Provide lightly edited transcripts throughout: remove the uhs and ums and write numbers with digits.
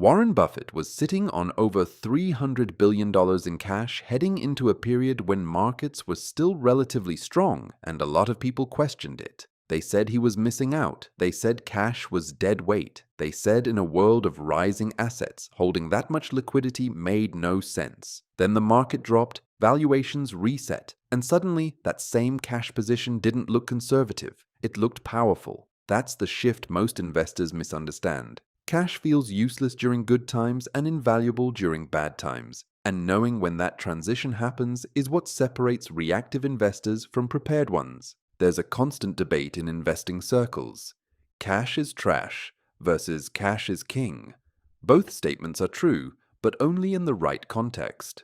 Warren Buffett was sitting on over $300 billion in cash heading into a period when markets were still relatively strong and a lot of people questioned it. They said he was missing out. They said cash was dead weight. They said in a world of rising assets, holding that much liquidity made no sense. Then the market dropped, valuations reset, and suddenly that same cash position didn't look conservative. It looked powerful. That's the shift most investors misunderstand. Cash feels useless during good times and invaluable during bad times. And knowing when that transition happens is what separates reactive investors from prepared ones. There's a constant debate in investing circles. Cash is trash versus cash is king. Both statements are true, but only in the right context.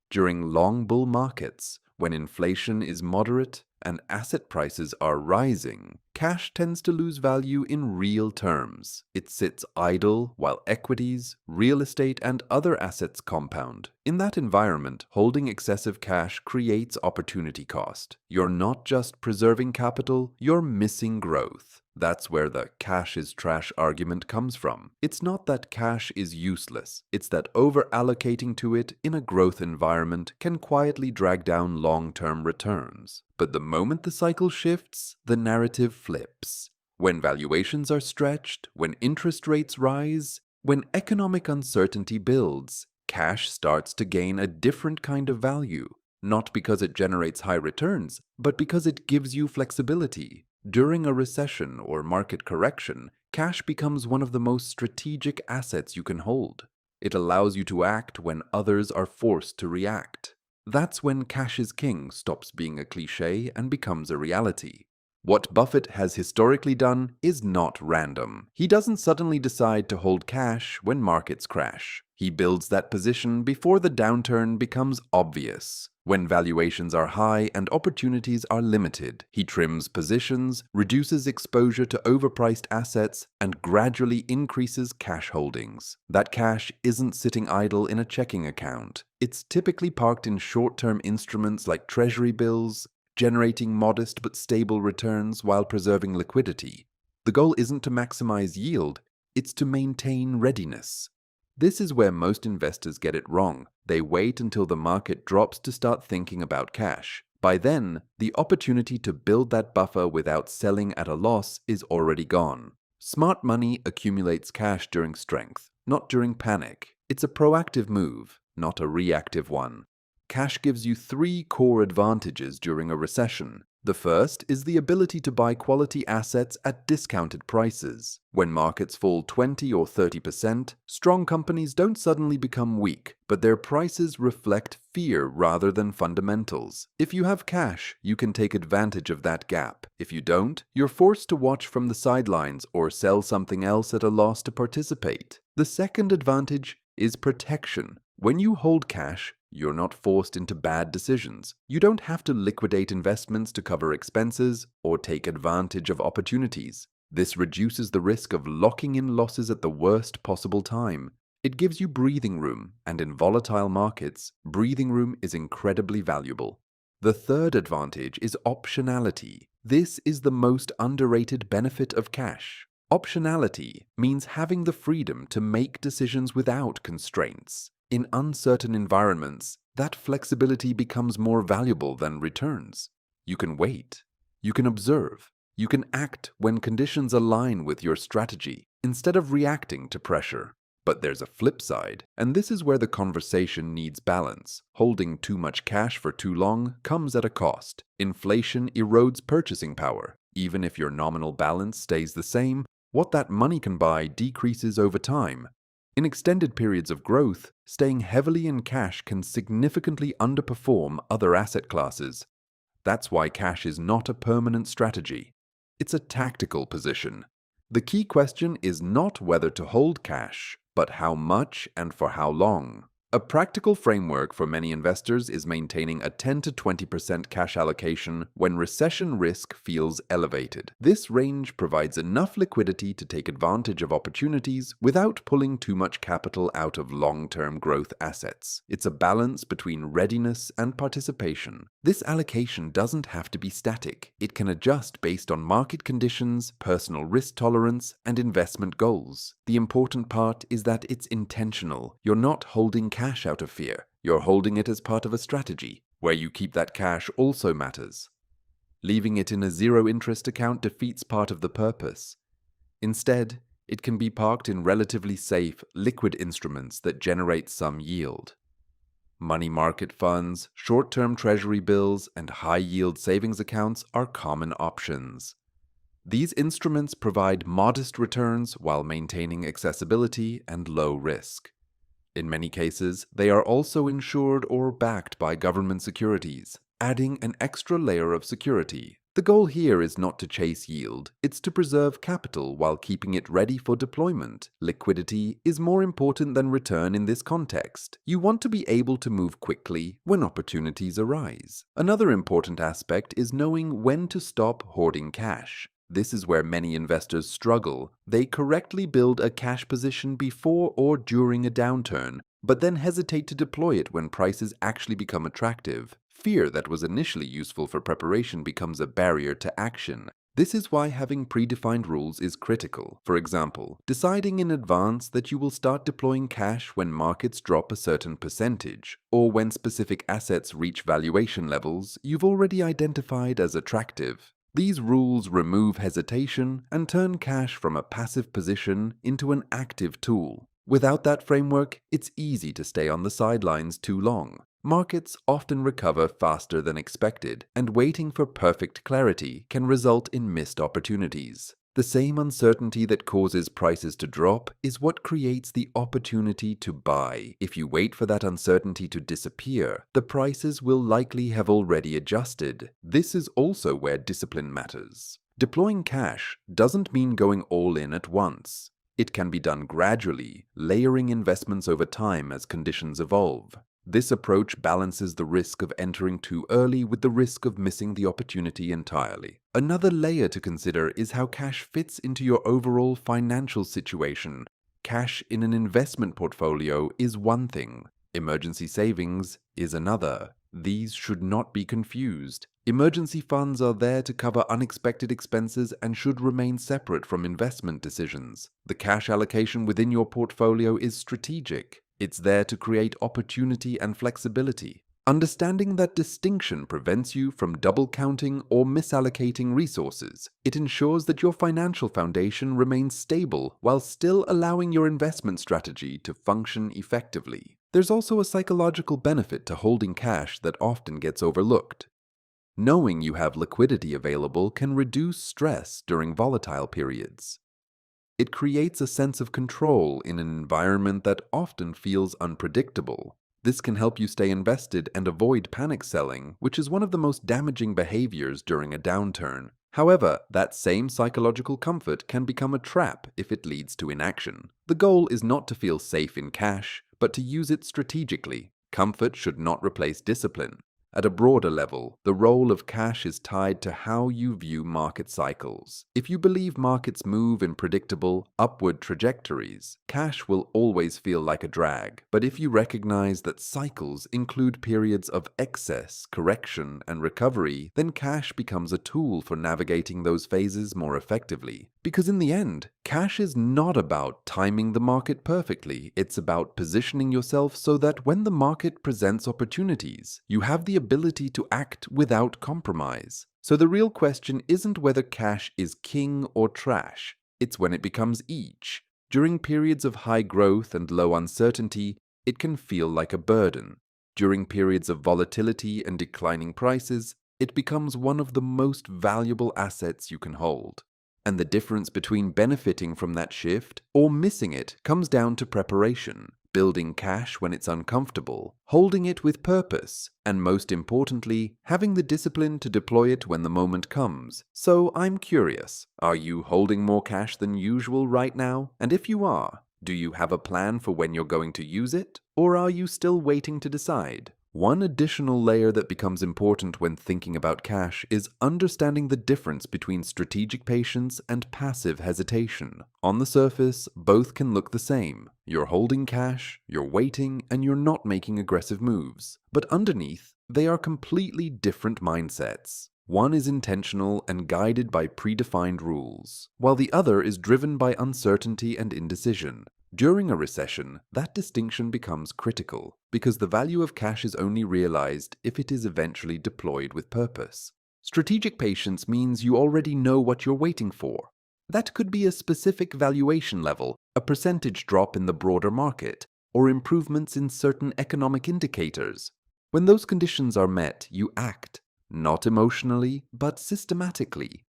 During long bull markets, when inflation is moderate and asset prices are rising, cash tends to lose value in real terms. It sits idle while equities, real estate, and other assets compound. In that environment, holding excessive cash creates opportunity cost. You're not just preserving capital, you're missing growth. That's where the cash is trash argument comes from. It's not that cash is useless, it's that over-allocating to it in a growth environment can quietly drag down long-term returns. But the moment the cycle shifts, the narrative flips. When valuations are stretched, when interest rates rise, when economic uncertainty builds, cash starts to gain a different kind of value. Not because it generates high returns, but because it gives you flexibility. During a recession or market correction, cash becomes one of the most strategic assets you can hold. It allows you to act when others are forced to react. That's when cash is king stops being a cliché and becomes a reality. What Buffett has historically done is not random. He doesn't suddenly decide to hold cash when markets crash. He builds that position before the downturn becomes obvious. When valuations are high and opportunities are limited, he trims positions, reduces exposure to overpriced assets, and gradually increases cash holdings. That cash isn't sitting idle in a checking account. It's typically parked in short-term instruments like treasury bills, generating modest but stable returns while preserving liquidity. The goal isn't to maximize yield, it's to maintain readiness. This is where most investors get it wrong. They wait until the market drops to start thinking about cash. By then, the opportunity to build that buffer without selling at a loss is already gone. Smart money accumulates cash during strength, not during panic. It's a proactive move, not a reactive one. Cash gives you three core advantages during a recession. The first is the ability to buy quality assets at discounted prices. When markets fall 20 or 30%, strong companies don't suddenly become weak, but their prices reflect fear rather than fundamentals. If you have cash, you can take advantage of that gap. If you don't, you're forced to watch from the sidelines or sell something else at a loss to participate. The second advantage is protection. When you hold cash, you're not forced into bad decisions. You don't have to liquidate investments to cover expenses or take advantage of opportunities. This reduces the risk of locking in losses at the worst possible time. It gives you breathing room, and in volatile markets, breathing room is incredibly valuable. The third advantage is optionality. This is the most underrated benefit of cash. Optionality means having the freedom to make decisions without constraints. In uncertain environments, that flexibility becomes more valuable than returns. You can wait. You can observe. You can act when conditions align with your strategy, instead of reacting to pressure. But there's a flip side, and this is where the conversation needs balance. Holding too much cash for too long comes at a cost. Inflation erodes purchasing power. Even if your nominal balance stays the same, what that money can buy decreases over time. In extended periods of growth, staying heavily in cash can significantly underperform other asset classes. That's why cash is not a permanent strategy. It's a tactical position. The key question is not whether to hold cash, but how much and for how long. A practical framework for many investors is maintaining a 10 to 20% cash allocation when recession risk feels elevated. This range provides enough liquidity to take advantage of opportunities without pulling too much capital out of long-term growth assets. It's a balance between readiness and participation. This allocation doesn't have to be static. It can adjust based on market conditions, personal risk tolerance, and investment goals. The important part is that it's intentional. You're not holding cash out of fear. You're holding it as part of a strategy. Where you keep that cash also matters. Leaving it in a zero-interest account defeats part of the purpose. Instead, it can be parked in relatively safe, liquid instruments that generate some yield. Money market funds, short-term treasury bills, and high-yield savings accounts are common options. These instruments provide modest returns while maintaining accessibility and low risk. In many cases, they are also insured or backed by government securities, adding an extra layer of security. The goal here is not to chase yield, it's to preserve capital while keeping it ready for deployment. Liquidity is more important than return in this context. You want to be able to move quickly when opportunities arise. Another important aspect is knowing when to stop hoarding cash. This is where many investors struggle. They correctly build a cash position before or during a downturn, but then hesitate to deploy it when prices actually become attractive. Fear that was initially useful for preparation becomes a barrier to action. This is why having predefined rules is critical. For example, deciding in advance that you will start deploying cash when markets drop a certain percentage, or when specific assets reach valuation levels you've already identified as attractive. These rules remove hesitation and turn cash from a passive position into an active tool. Without that framework, it's easy to stay on the sidelines too long. Markets often recover faster than expected, and waiting for perfect clarity can result in missed opportunities. The same uncertainty that causes prices to drop is what creates the opportunity to buy. If you wait for that uncertainty to disappear, the prices will likely have already adjusted. This is also where discipline matters. Deploying cash doesn't mean going all in at once. It can be done gradually, layering investments over time as conditions evolve. This approach balances the risk of entering too early with the risk of missing the opportunity entirely. Another layer to consider is how cash fits into your overall financial situation. Cash in an investment portfolio is one thing. Emergency savings is another. These should not be confused. Emergency funds are there to cover unexpected expenses and should remain separate from investment decisions. The cash allocation within your portfolio is strategic. It's there to create opportunity and flexibility. Understanding that distinction prevents you from double counting or misallocating resources. It ensures that your financial foundation remains stable while still allowing your investment strategy to function effectively. There's also a psychological benefit to holding cash that often gets overlooked. Knowing you have liquidity available can reduce stress during volatile periods. It creates a sense of control in an environment that often feels unpredictable. This can help you stay invested and avoid panic selling, which is one of the most damaging behaviors during a downturn. However, that same psychological comfort can become a trap if it leads to inaction. The goal is not to feel safe in cash, but to use it strategically. Comfort should not replace discipline. At a broader level, the role of cash is tied to how you view market cycles. If you believe markets move in predictable, upward trajectories, cash will always feel like a drag. But if you recognize that cycles include periods of excess, correction, and recovery, then cash becomes a tool for navigating those phases more effectively. Because in the end, cash is not about timing the market perfectly. It's about positioning yourself so that when the market presents opportunities, you have the ability to act without compromise. So the real question isn't whether cash is king or trash, it's when it becomes each. During periods of high growth and low uncertainty, it can feel like a burden. During periods of volatility and declining prices, it becomes one of the most valuable assets you can hold. And the difference between benefiting from that shift or missing it comes down to preparation. Building cash when it's uncomfortable, holding it with purpose, and most importantly, having the discipline to deploy it when the moment comes. So I'm curious, are you holding more cash than usual right now? And if you are, Do you have a plan for when you're going to use it, or are you still waiting to decide? One additional layer that becomes important when thinking about cash is understanding the difference between strategic patience and passive hesitation. On the surface, both can look the same. You're holding cash, you're waiting, and you're not making aggressive moves. But underneath, they are completely different mindsets. One is intentional and guided by predefined rules, while the other is driven by uncertainty and indecision. During a recession, that distinction becomes critical, because the value of cash is only realized if it is eventually deployed with purpose. Strategic patience means you already know what you're waiting for. That could be a specific valuation level, a percentage drop in the broader market, or improvements in certain economic indicators. When those conditions are met, you act, not emotionally, but systematically.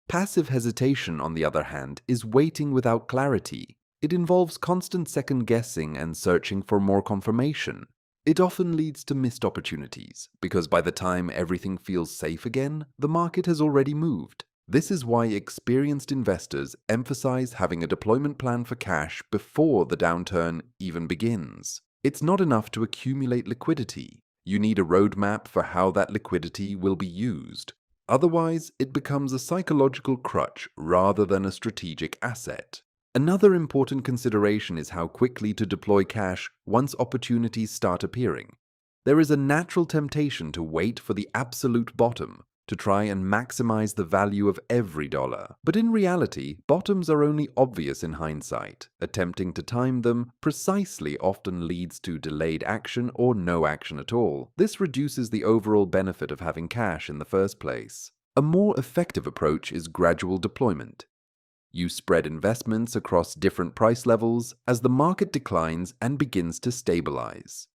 Passive hesitation, on the other hand, is waiting without clarity. It involves constant second-guessing and searching for more confirmation. It often leads to missed opportunities, because by the time everything feels safe again, the market has already moved. This is why experienced investors emphasize having a deployment plan for cash before the downturn even begins. It's not enough to accumulate liquidity. You need a roadmap for how that liquidity will be used. Otherwise, it becomes a psychological crutch rather than a strategic asset. Another important consideration is how quickly to deploy cash once opportunities start appearing. There is a natural temptation to wait for the absolute bottom, to try and maximize the value of every dollar. But in reality, bottoms are only obvious in hindsight. Attempting to time them precisely often leads to delayed action or no action at all. This reduces the overall benefit of having cash in the first place. A more effective approach is gradual deployment. You spread investments across different price levels as the market declines and begins to stabilize.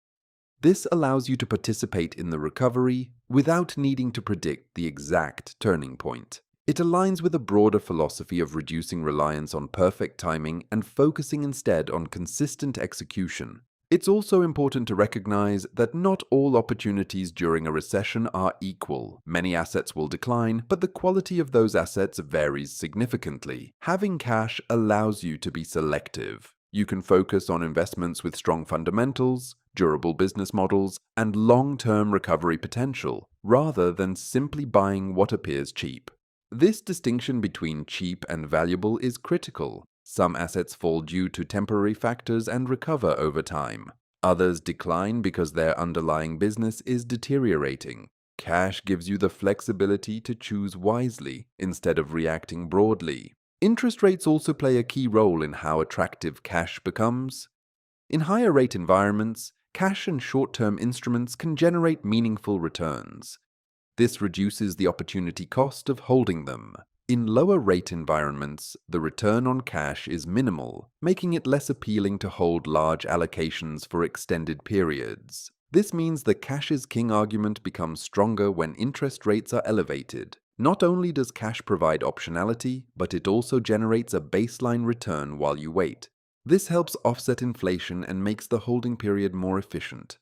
This allows you to participate in the recovery without needing to predict the exact turning point. It aligns with a broader philosophy of reducing reliance on perfect timing and focusing instead on consistent execution. It's also important to recognize that not all opportunities during a recession are equal. Many assets will decline, but the quality of those assets varies significantly. Having cash allows you to be selective. You can focus on investments with strong fundamentals, durable business models, and long-term recovery potential, rather than simply buying what appears cheap. This distinction between cheap and valuable is critical. Some assets fall due to temporary factors and recover over time. Others decline because their underlying business is deteriorating. Cash gives you the flexibility to choose wisely instead of reacting broadly. Interest rates also play a key role in how attractive cash becomes. In higher rate environments, cash and short-term instruments can generate meaningful returns. This reduces the opportunity cost of holding them. In lower rate environments, the return on cash is minimal, making it less appealing to hold large allocations for extended periods. This means the cash is king argument becomes stronger when interest rates are elevated. Not only does cash provide optionality, but it also generates a baseline return while you wait. This helps offset inflation and makes the holding period more efficient.